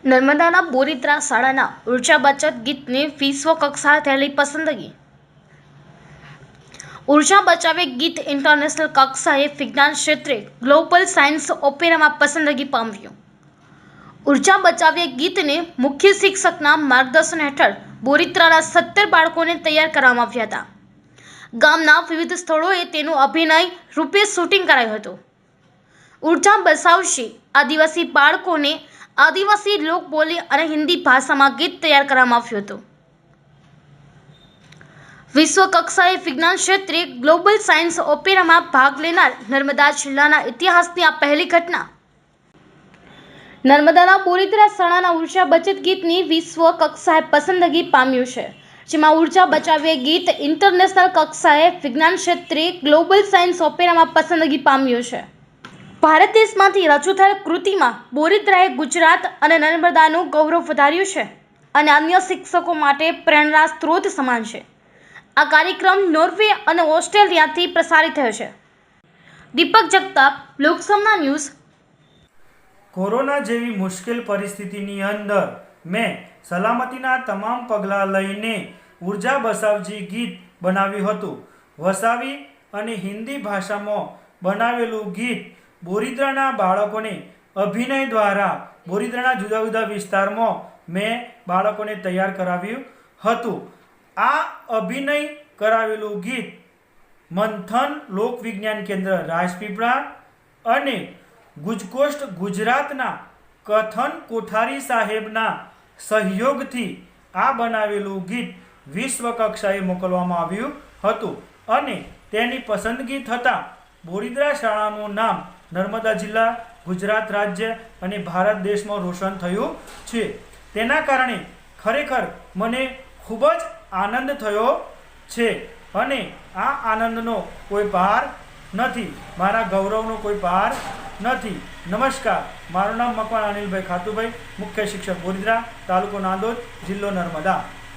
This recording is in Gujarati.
નર્મદાના બોરીત્રા શાળાના ઉર્જા બચત ગીતને વિશ્વ કક્ષાએ થયેલી પસંદગી। ઉર્જા બચાવે ગીત ઇન્ટરનેશનલ કક્ષાએ વિજ્ઞાન ક્ષેત્રે ગ્લોબલ સાયન્સ ઓપેરામાં પસંદગી પામ્યું। ઉર્જા બચાવે ગીતને મુખ્ય શિક્ષકના માર્ગદર્શન હેઠળ બોરીત્રાના 17 બાળકોને તૈયાર કરવામાં આવ્યા હતા। ગામના વિવિધ સ્થળોએ તેનું અભિનય રૂપે શૂટિંગ કરાયું હતું। ઉર્જા બચાવશે આદિવાસી બાળકોને આદિવાસી લોકબોલી અને હિન્દી ભાષામાં ગીત તૈયાર કરવામાં આવ્યું હતું। વિશ્વ કક્ષાએ વિજ્ઞાન ક્ષેત્રે ગ્લોબલ સાયન્સ ઓપેરામાં ભાગ લેનાર નર્મદા જિલ્લાના ઇતિહાસની આ પહેલી ઘટના। નર્મદાના બોરીત્રા શાળાના ઉર્જા બચત ગીતની વિશ્વ કક્ષાએ પસંદગી પામ્યું છે, જેમાં ઉર્જા બચાવે ગીત ઇન્ટરનેશનલ કક્ષાએ વિજ્ઞાન ક્ષેત્રે ગ્લોબલ સાયન્સ ઓપેરામાં પસંદગી પામ્યું છે। ભારત દેશમાંથી રજૂ થયેલ કૃતિમાં બોરીત્રાએ ગુજરાત અને નર્મદાનું ગૌરવ વધાર્યું છે અને અન્ય શિક્ષકો માટે પ્રેરણા સ્ત્રોત સમાન છે। આ કાર્યક્રમ નોર્વે અને ઓસ્ટ્રેલિયાથી પ્રસારિત થયો છે। દીપક જગતાપ, લોકસમના ન્યૂઝ। કોરોના જેવી મુશ્કેલ પરિસ્થિતિની અંદર મેં સલામતીના તમામ પગલાં લઈને ઉર્જા બચાવજી ગીત બનાવ્યું હતું। વસાવી અને હિન્દી ભાષામાં બનાવેલું ગીત બોરીત્રાના બાળકોને અભિનય દ્વારા બોરીત્રાના જુદા જુદા વિસ્તારમાં મેં બાળકોને તૈયાર કરાવ્યું હતું। આ અભિનય કરાવેલું ગીત મંથન લોક વિજ્ઞાન કેન્દ્ર રાજપીપળા અને ગુજકોસ્ટ ગુજરાતના કથન કોઠારી સાહેબના સહયોગથી આ બનાવેલું ગીત વિશ્વ કક્ષાએ મોકલવામાં આવ્યું હતું અને તેની પસંદગી થતાં બોરીત્રા શાળાનું નામ નર્મદા જિલ્લા, ગુજરાત રાજ્ય અને ભારત દેશમાં રોશન થયું છે। તેના કારણે ખરેખર મને ખૂબ જ આનંદ થયો છે અને આ આનંદનો કોઈ પાર નથી, મારા ગૌરવનો કોઈ પાર નથી। નમસ્કાર, મારું નામ મકવાણા અનિલભાઈ ખાતુભાઈ, મુખ્ય શિક્ષક બોરીત્રા, તાલુકો નાંદોદ, જિલ્લો નર્મદા।